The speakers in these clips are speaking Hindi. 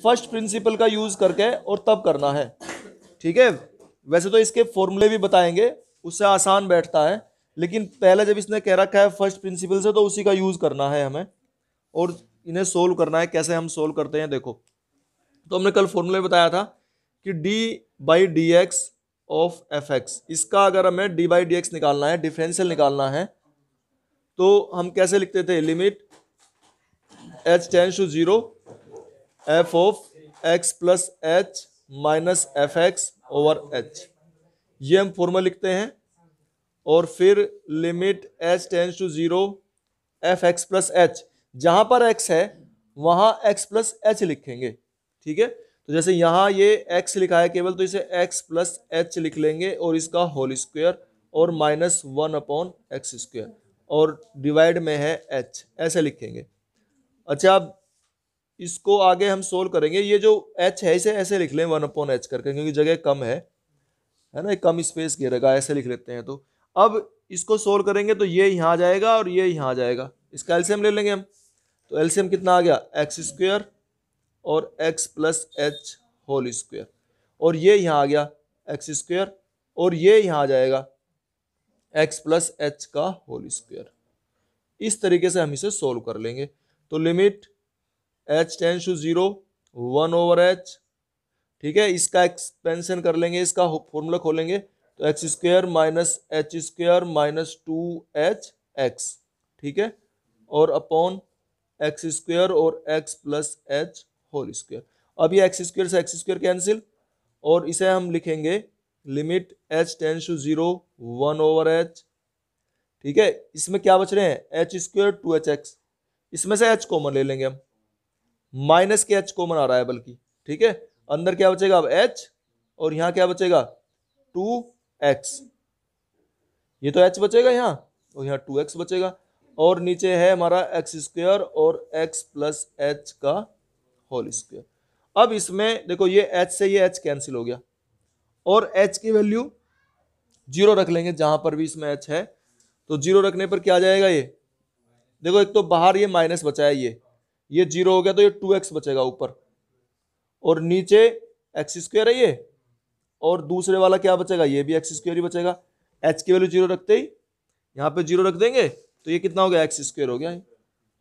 फर्स्ट प्रिंसिपल का यूज करके और तब करना है, ठीक है। वैसे तो इसके फॉर्मूले भी बताएंगे, उससे आसान बैठता है, लेकिन पहले जब इसने कह रखा है फर्स्ट प्रिंसिपल से, तो उसी का यूज करना है हमें और इन्हें सोल्व करना है। कैसे हम सोल्व करते हैं देखो, तो हमने कल फॉर्मूले बताया था कि D by d x of f x, इसका अगर हमें डी बाई डी एक्स निकालना है, डिफरेंशियल निकालना है, तो हम कैसे लिखते थे, limit h tends to zero f of x plus h minus f x over h, ये हम फॉर्मूला लिखते हैं। और फिर limit h tends to zero f x plus h, जहां पर एक्स है वहां एक्स प्लस एच लिखेंगे, ठीक है। तो जैसे यहां ये एक्स लिखा है केवल, तो इसे एक्स प्लस एच लिख लेंगे और इसका होल स्क्वायर और माइनस 1 अपॉन एक्स स्क्वायर, और डिवाइड में है एच, ऐसे लिखेंगे। अच्छा, अब इसको आगे हम सोल्व करेंगे। ये जो एच है इसे ऐसे लिख लें 1 अपॉन एच करके, क्योंकि जगह कम है ना, कम स्पेस घेरेगा, ऐसे लिख लेते हैं। तो अब इसको सोल्व करेंगे तो ये यहाँ आ जाएगा और ये यहाँ आ जाएगा, इसका एलसीएम ले लेंगे हम। तो एलसीएम कितना आ गया, एक्स स्क्वायर और x plus h whole square, और ये यहाँ आ गया एक्स स्क्वायर, और ये यहाँ आ जाएगा एक्स प्लस एच का होल स्क्वायर। इस तरीके से हम इसे सोल्व कर लेंगे। तो limit h tends to zero 1 over h, ठीक है, इसका एक्सपेंशन कर लेंगे, इसका फॉर्मूला खोलेंगे, तो x square minus h square minus 2h x, ठीक है, और अपॉन एक्स स्क्वायर और x plus h whole square. अब ये एक्स स्क्वायर से एक्स स्क्वायर कैंसिल, और इसे हम लिखेंगे limit h tends to zero 1 over h, ठीक है। इसमें क्या बच रहे हैं, एच स्क्वायर 2h एक्स, इसमें से एच कॉमन ले लेंगे हम, माइनस के एच कॉमन आ रहा है बल्कि, ठीक है। अंदर क्या बचेगा अब एच, और यहां क्या बचेगा 2x, ये तो h बचेगा यहाँ, और यहाँ 2x बचेगा, और नीचे है हमारा एक्स स्क्वायर और x प्लस एच का होल स्क्वायर। अब इसमें देखो ये h से ये h कैंसिल हो गया, और h की वैल्यू जीरो रख लेंगे जहां पर भी इसमें h है। तो जीरो रखने पर क्या आ जाएगा, ये देखो एक तो बाहर ये माइनस बचा है, ये जीरो हो गया, तो ये 2x बचेगा ऊपर, और नीचे एक्स स्क्वायर है ये, और दूसरे वाला क्या बचेगा, ये भी एक्स स्क्वायर ही बचेगा। एच की वैल्यू जीरो रखते ही यहाँ पे जीरो रख देंगे, तो ये कितना हो गया, एक्स स्क्वायर हो गया।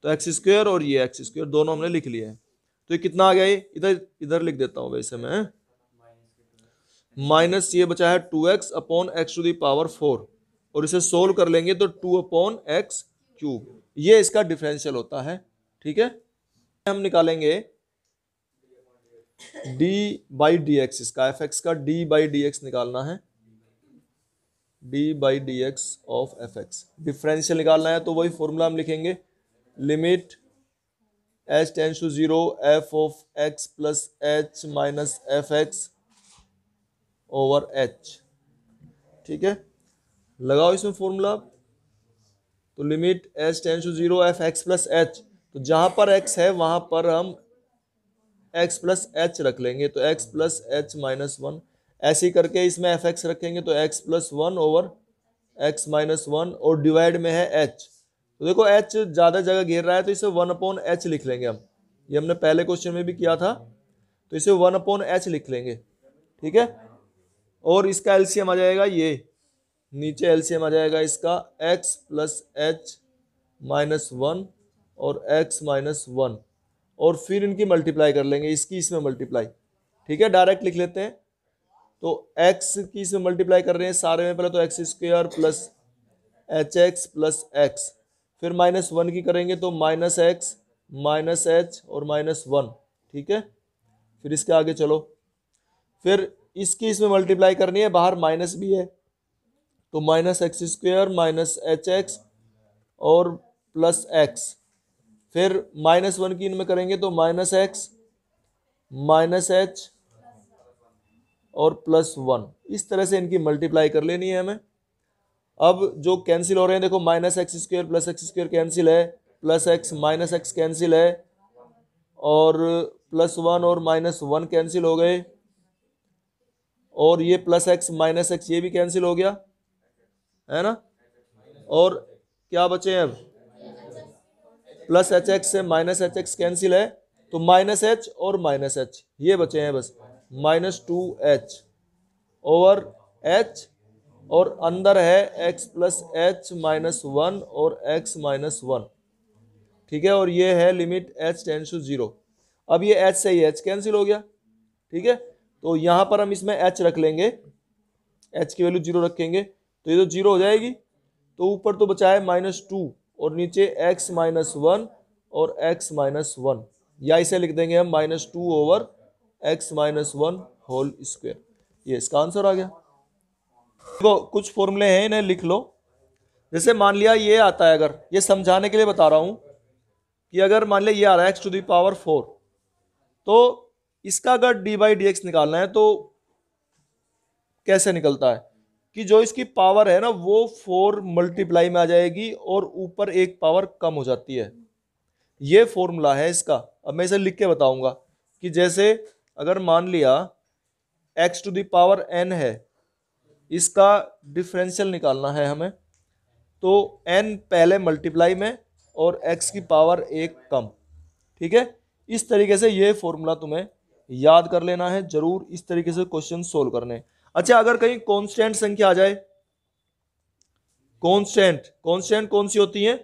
तो एक्स स्क्वायर और ये एक्स स्क्वायर दोनों हमने लिख लिए हैं। तो ये कितना आ गया, ये इधर इधर लिख देता हूँ वैसे मैं, माइनस ये बचा है 2x upon x to the power 4, और इसे सोल्व कर लेंगे तो 2 अपॉन एक्स क्यूब, ये इसका डिफरेंशियल होता है, ठीक है। हम निकालेंगे डी बाई डी एक्स, इसका एफ एक्स का डी बाई डी एक्स निकालना है, d by d x of f x, differential निकालना है। तो वही फॉर्मूला हम लिखेंगे, limit h tends to zero f of x plus h minus f x over h, ठीक है। लगाओ इसमें फॉर्मूला, तो limit h tends to zero f x plus h, तो जहां पर x है वहां पर हम x प्लस एच रख लेंगे, तो x प्लस एच माइनस 1, ऐसे ही करके इसमें एफ एक्स रखेंगे तो x plus 1 over x minus 1, और डिवाइड में है h। तो देखो h ज्यादा जगह घेर रहा है, तो इसे 1 अपॉन एच लिख लेंगे हम, ये हमने पहले क्वेश्चन में भी किया था, तो इसे 1 अपॉन एच लिख लेंगे, ठीक है। और इसका एलसीएम आ जाएगा, ये नीचे एलसीएम आ जाएगा इसका x प्लस एच माइनस 1 और x माइनस 1, और फिर इनकी मल्टीप्लाई कर लेंगे, इसकी इसमें मल्टीप्लाई, ठीक है, डायरेक्ट लिख लेते हैं। तो x की इसमें मल्टीप्लाई कर रहे हैं सारे में, पहले तो x square plus H x plus x, फिर माइनस 1 की करेंगे तो माइनस एक्स माइनस एच और माइनस 1, ठीक है। फिर इसके आगे चलो, फिर इसकी इसमें मल्टीप्लाई करनी है, बाहर माइनस भी है, तो minus x square minus H x और प्लस एक्स, फिर माइनस 1 की इनमें करेंगे तो माइनस एक्स माइनस एच और प्लस 1, इस तरह से इनकी मल्टीप्लाई कर लेनी है हमें। अब जो कैंसिल हो रहे हैं देखो, minus x square plus x square cancel है, plus x minus x cancel है, और प्लस 1 और माइनस 1 कैंसिल हो गए, और ये प्लस एक्स माइनस एक्स ये भी कैंसिल हो गया, है ना। और क्या बचे हैं अब, प्लस एच एक्स से माइनस एच एक्स कैंसिल है, तो माइनस एच और माइनस एच ये बचे हैं बस, -2h ओवर h, और अंदर है x प्लस एच माइनस 1 और x माइनस 1। ठीक है, और ये है लिमिट h टेंड्स टू 0। अब ये h से ये h कैंसिल हो गया। ठीक है, तो यहां पर हम इसमें h रख लेंगे, h की वैल्यू 0 रखेंगे तो ये तो 0 हो जाएगी। तो ऊपर तो बचा है -2 और नीचे x माइनस 1 और x माइनस 1, या इसे लिख देंगे हम -2 over x minus 1 whole square. ये इसका आंसर आ गया। देखो कुछ फॉर्मूले हैं, इन्हें लिख लो। जैसे मान लिया ये आता है, अगर ये समझाने के लिए बता रहा हूं कि अगर मान लिया ये आ रहा है x⁴, तो इसका अगर d/dx निकालना है तो कैसे निकलता है कि जो इसकी पावर है ना वो 4 मल्टीप्लाई में आ जाएगी और ऊपर एक पावर कम हो जाती है। ये फॉर्मूला है इसका। अब मैं इसे लिख के बताऊंगा कि जैसे अगर मान लिया x⁴n है, इसका डिफरेंशियल निकालना है हमें, तो n पहले मल्टीप्लाई में और x की पावर 1 कम। ठीक है, इस तरीके से ये फॉर्मूला तुम्हें याद कर लेना है, जरूर इस तरीके से क्वेश्चन सोल्व करने। अच्छा, अगर कहीं कांस्टेंट संख्या आ जाए, कांस्टेंट कौन सी होती है,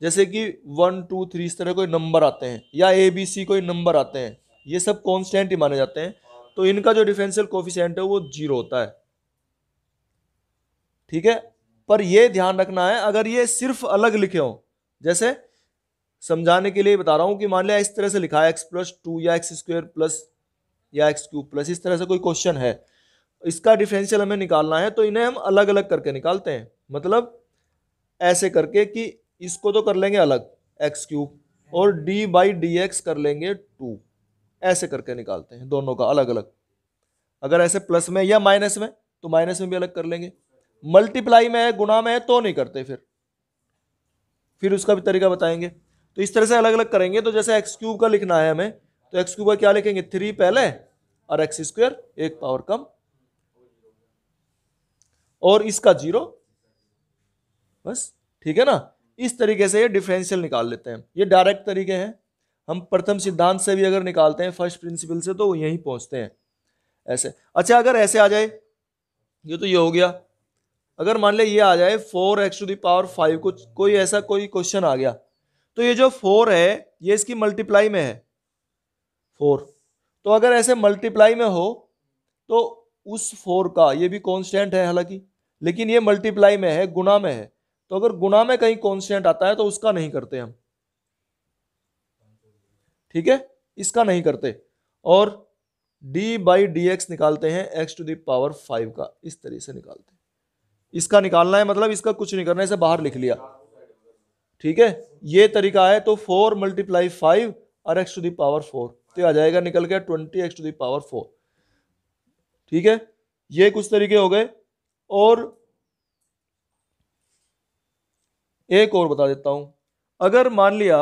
जैसे कि 1 2 3 इस तरह कोई नंबर आते हैं, या ABC कोई नंबर आते हैं, ये सब कांस्टेंट ही माने जाते हैं। तो इनका जो डिफरेंशियल कोफिशिएंट है वो 0 होता है। ठीक है, पर ये ध्यान रखना है अगर ये सिर्फ अलग लिखे हो, जैसे समझाने के लिए बता रहा हूं कि मान लिया इस तरह से लिखा है x+2 या x² प्लस या x³ प्लस, इस तरह से कोई क्वेश्चन है, इसका डिफरेंशियल हमें निकालना है, तो इन्हें हम अलग अलग करके निकालते हैं। मतलब ऐसे करके कि इसको तो कर लेंगे अलग x³ और d/dx कर लेंगे 2, ऐसे करके निकालते हैं दोनों का अलग अलग। अगर ऐसे प्लस में या माइनस में तो माइनस में भी अलग कर लेंगे। मल्टीप्लाई में है, गुणा में है तो नहीं करते, फिर उसका भी तरीका बताएंगे। तो इस तरह से अलग अलग करेंगे। तो जैसे x³ का लिखना है हमें, तो x³ का क्या लिखेंगे 3 पहले और x² एक पावर कम, और इसका 0 बस। ठीक है ना, इस तरीके से ये डिफरेंशियल निकाल लेते हैं। ये डायरेक्ट तरीके हैं, हम प्रथम सिद्धांत से भी अगर निकालते हैं फर्स्ट प्रिंसिपल से तो यहीं पहुंचते हैं ऐसे। अच्छा, अगर ऐसे आ जाए, ये तो ये हो गया। अगर मान ले ये आ जाए 4x⁵, कुछ कोई ऐसा कोई क्वेश्चन आ गया, तो ये जो 4 है ये इसकी मल्टीप्लाई में है 4, तो अगर ऐसे मल्टीप्लाई में हो तो उस 4 का, ये भी कांस्टेंट है हालांकि, लेकिन ये मल्टीप्लाई में है, गुणा में है, तो अगर गुणा में कहीं कांस्टेंट आता है तो उसका नहीं करते हम। ठीक है, इसका नहीं करते, और d/dx निकालते हैं x⁵ का, इस तरीके से निकालते हैं। इसका निकालना है, मतलब इसका कुछ नहीं करना, इसे बाहर लिख लिया। ठीक है, ये तरीका है। तो 4 × 5 और x⁴, तो आ जाएगा निकल के 20x⁴। ठीक है, ये कुछ तरीके हो गए। और एक और बता देता हूं, अगर मान लिया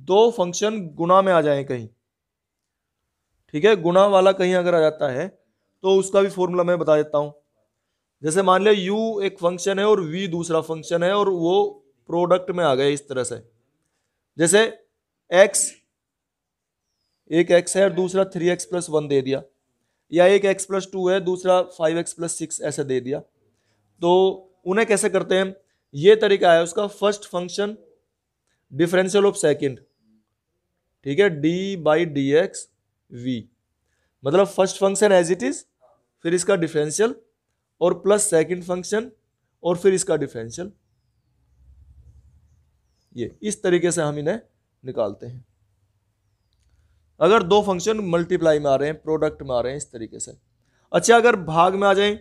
दो फंक्शन गुणा में आ जाए कहीं, ठीक है, गुणा वाला कहीं अगर आ जाता है तो उसका भी फॉर्मूला मैं बता देता हूं। जैसे मान लिया u एक फंक्शन है और v दूसरा फंक्शन है, और वो प्रोडक्ट में आ गए इस तरह से, जैसे x, एक x है और दूसरा 3x + 1 दे दिया, या एक x + 2 है, दूसरा 5x + 6 ऐसे दे दिया। तो उन्हें कैसे करते हैं, ये तरीका है उसका, first function differential of second. ठीक है, d/dx v, मतलब first function as it is, फिर इसका डिफरेंशियल, और प्लस सेकंड फंक्शन, और फिर इसका डिफरेंशियल। ये इस तरीके से हम इन्हें निकालते हैं अगर दो फंक्शन मल्टीप्लाई में आ रहे हैं, प्रोडक्ट में आ रहे हैं, इस तरीके से। अच्छा, अगर भाग में आ जाएं,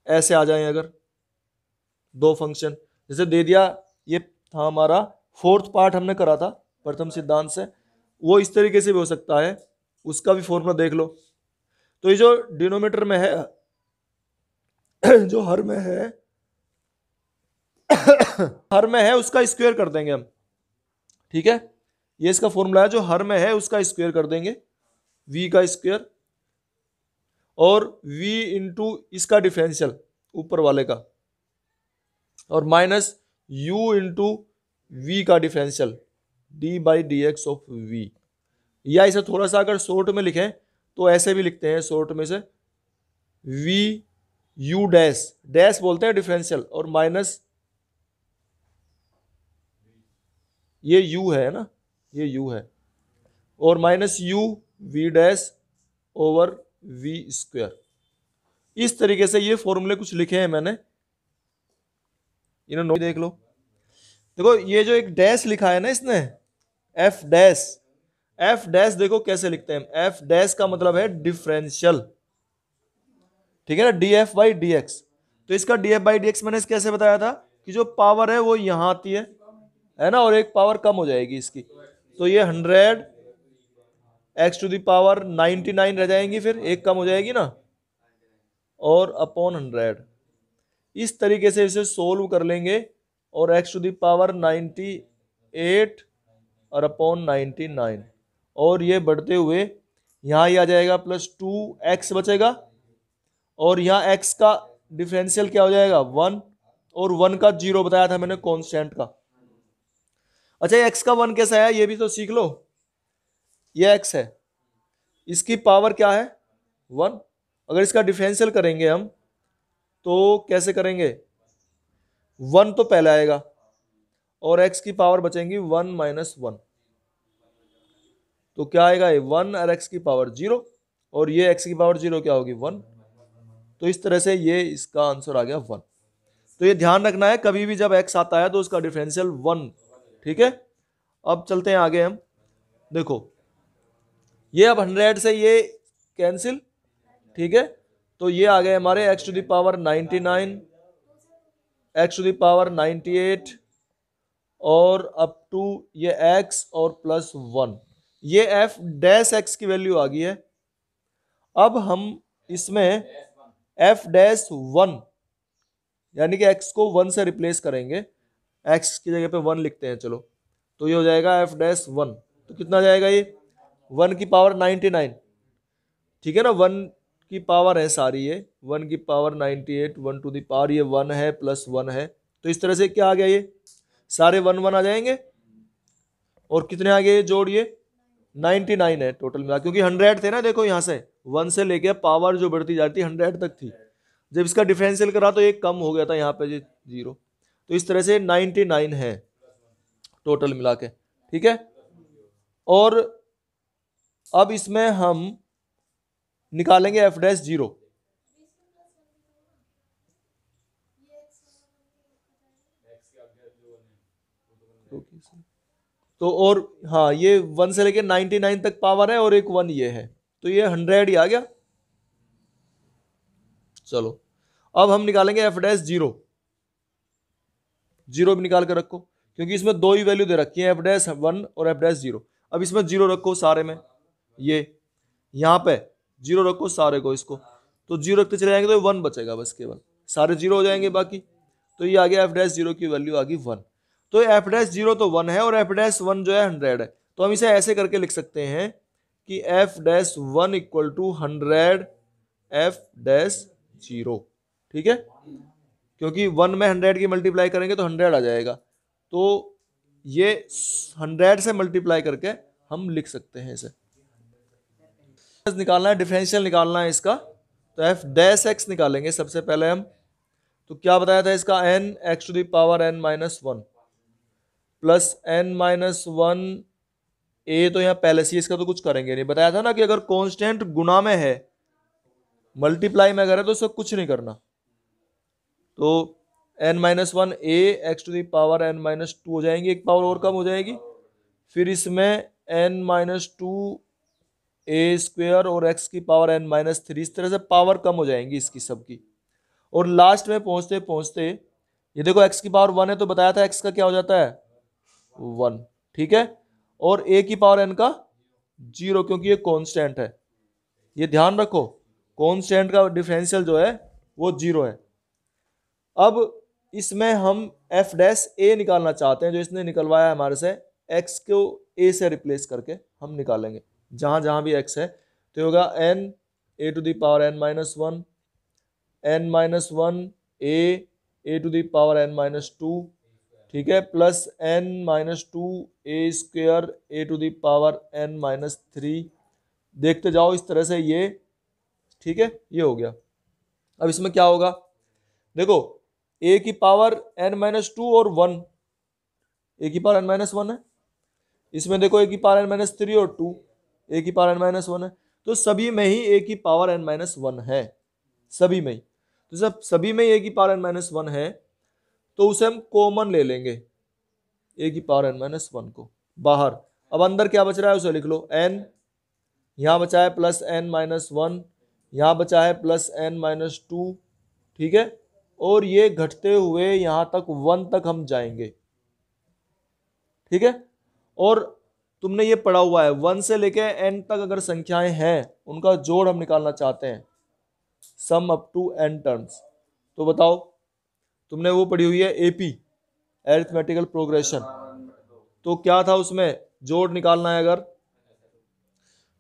ऐसे आ जाएं, अगर दो फंक्शन जैसे दे दिया, ये था हमारा 4th पार्ट हमने करा था प्रथम सिद्धांत से, वो इस तरीके से भी हो सकता है, उसका भी फॉर्मूला देख लो। तो ये जो डिनोमिनेटर में है, जो हर में है हर में है उसका स्क्वायर कर देंगे हम। ठीक है, ये इसका फॉर्मूला है, जो हर में है उसका स्क्वायर कर देंगे, v का स्क्वायर, और v इंटू इसका डिफरेंशियल ऊपर वाले का, और माइनस u इंटू v का differential d by d x of v. या इसे थोड़ा सा अगर शॉर्ट में लिखें तो ऐसे भी लिखते हैं शॉर्ट में से, वी यू डैश, डैश बोलते हैं डिफरेंशियल, और माइनस ये यू है ना, ये यू है, और minus u v dash over v square. इस तरीके से ये फॉर्मूले कुछ लिखे हैं मैंने, इन्होंने देख लो। देखो ये जो एक डैश लिखा है ना इसने, एफ डैश, एफ डैश देखो कैसे लिखते हैं, एफ डैश का मतलब है डिफरेंशियल, ठीक है ना, D F by d x. तो इसका D F by d x मैंने कैसे बताया था कि जो पावर है वो यहां आती है ना, और एक पावर कम हो जाएगी इसकी, तो ये 100 एक्स टू द पावर 99 रह जाएंगी, फिर एक कम हो जाएगी ना, और अपॉन 100। इस तरीके से इसे सोल्व कर लेंगे, और एक्स टू द पावर 98 और अपॉन 99, और ये बढ़ते हुए यहाँ ही आ जाएगा, प्लस 2x बचेगा, और यहाँ x का डिफरेंशियल क्या हो जाएगा 1, और 1 का 0 बताया था मैंने कांस्टेंट का। अच्छा x का 1 कैसा है ये भी तो सीख लो, ये x है, इसकी पावर क्या है 1, अगर इसका डिफरेंशियल करेंगे हम तो कैसे करेंगे, 1 तो पहले आएगा, और x की पावर बचेंगी 1 माइनस 1, तो क्या आएगा ये 1 और x की पावर 0, और ये x की पावर 0 क्या होगी 1। तो इस तरह से ये इसका आंसर आ गया 1। तो ये ध्यान रखना है कभी भी जब x आता है तो उसका डिफरेंशियल 1, ठीक है। अब चलते हैं आगे हम, देखो ये अब 100 से ये कैंसिल, ठीक है, तो ये आ गए हमारे x to the power 99, x to the power 98, और अप टू ये x और प्लस 1, ये f डैश x की वैल्यू आ गई है। अब हम इसमें f डैश 1 यानी कि x को 1 से रिप्लेस करेंगे, x की जगह पे 1 लिखते हैं चलो, तो ये हो जाएगा f डैश 1, तो कितना जाएगा ये 1 की पावर 99, ठीक है ना, 1 की पावर है सारी ये, 1 की पावर 98, 1 टू द पावर ये 1 है प्लस 1 है, तो इस तरह से क्या आ गया ये सारे 1 1 आ जाएंगे, और कितने आ गए जोड़िए 99 है टोटल मिला, क्योंकि 100 थे ना, देखो यहाँ से 1 से लेके पावर जो बढ़ती जाती 100 तक थी, जब इसका डिफरेंशियल करा तो एक कम हो गया था यहाँ पे 0, तो इस तरह से 99 है टोटल मिला के, ठीक है। और अब इसमें हम निकालेंगे एफ डैश 0, तो और हाँ ये 1 से लेके 99 तक पावर है, और एक 1 ये है, तो ये 100 ही आ गया। चलो अब हम निकालेंगे एफ डैश 0, 0 भी निकाल कर रखो, क्योंकि इसमें दो ही वैल्यू दे रखी है, एफ डैश 1 और एफ डैश 0। अब इसमें 0 रखो सारे में, ये यहाँ पे 0 रखो सारे को, इसको तो 0 रखते चले जाएंगे तो 1 बचेगा बस, केवल सारे 0 हो जाएंगे बाकी, तो ये आ गया एफ डैश 0 की वैल्यू आ गई 1। तो एफ डैश 0 तो 1 है, और एफ डैश 1 जो है 100 है, तो हम इसे ऐसे करके लिख सकते हैं कि f dash 1 equal to 100 f dash 0, ठीक है, क्योंकि 1 में 100 की मल्टीप्लाई करेंगे तो 100 आ जाएगा, तो ये 100 से मल्टीप्लाई करके हम लिख सकते हैं इसे। निकालना है, डिफरेंशियल निकालना है इसका, तो एफ डैश एक्स निकालेंगे सबसे पहले हम, तो क्या बताया था इसका n x to the power n minus 1 plus n minus 1 a, तो यहाँ पहले से इसका तो कुछ करेंगे नहीं, बताया था ना कि अगर कांस्टेंट गुना में है मल्टीप्लाई में अगर है तो उसको कुछ नहीं करना, तो n minus 1 a x to the power n minus 2 हो जाएंगी, एक पावर और कम हो जाएगी, फिर इसमें n माइनस 2 a स्क्वेयर और x की पावर n माइनस 3, इस तरह से पावर कम हो जाएंगी इसकी सबकी, और लास्ट में पहुंचते पहुंचते ये देखो x की पावर 1 है, तो बताया था x का क्या हो जाता है 1, ठीक है, और a की पावर n का 0, क्योंकि ये कांस्टेंट है, ये ध्यान रखो कांस्टेंट का डिफरेंशियल जो है वो 0 है। अब इसमें हम एफ डैश ए निकालना चाहते हैं, जो इसने निकलवाया हमारे से, x को a से रिप्लेस करके हम निकालेंगे, जहां जहां भी x है, तो होगा n a to the power n minus 1 n minus 1 a to the power n minus 2, ठीक है, plus n minus two a square a to the power n minus three. देखते जाओ इस तरह से ये, ठीक है, ये हो गया। अब इसमें क्या होगा, देखो a की पावर n माइनस टू और 1, a की पावर n माइनस वन है। इसमें देखो a की पावर n माइनस थ्री और 2, a की पावर n माइनस वन है। तो सभी में ही a की पावर n माइनस वन है, सभी में ही। तो जब सभी में a की पावर n माइनस वन है तो उसे हम कॉमन ले लेंगे, a की पावर n माइनस वन को बाहर। अब अंदर क्या बच रहा है उसे लिख लो, n, यहाँ बचा है प्लस n माइनस वन, यहाँ बचा है प्लस n माइनस टू, ठीक है। और ये घटते हुए यहाँ तक 1 तक हम जाएंगे, ठीक है। और तुमने ये पढ़ा हुआ है 1 से लेके n तक अगर संख्याएं हैं उनका जोड़ हम निकालना चाहते हैं, sum up to n terms. तो बताओ, तुमने वो पढ़ी हुई है एपी, अरिथमेटिकल प्रोग्रेशन। तो क्या था उसमें, जोड़ निकालना है अगर,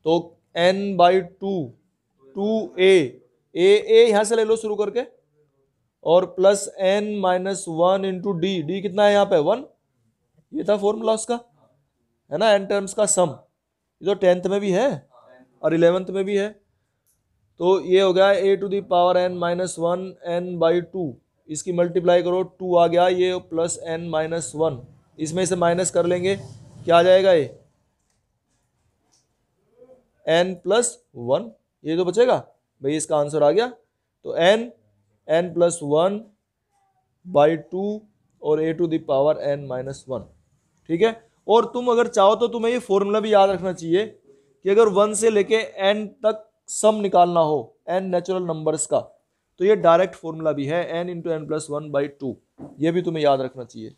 तो n बाई टू, टू ए यहां से ले लो शुरू करके, और plus n minus one into D, D कितना है यहाँ पे 1, ये था फॉर्मूला उसका, है ना, n टर्म्स का सम। ये तो 10th में भी है और 11th में भी है। तो ये हो गया a to the power n minus one n by two, इसकी मल्टीप्लाई करो, 2 आ गया, ये प्लस n माइनस वन, इसमें से माइनस कर लेंगे, क्या आ जाएगा ये n प्लस वन, ये तो बचेगा भाई, इसका आंसर आ गया। तो n plus one by two और a to the power n minus one, ठीक है। और तुम अगर चाहो तो तुम्हें ये फॉर्मूला भी याद रखना चाहिए कि अगर 1 से लेके n तक सम निकालना हो n नेचुरल नंबर्स का, तो ये डायरेक्ट फॉर्मूला भी है, n into n plus one by to, ये भी तुम्हें याद रखना चाहिए।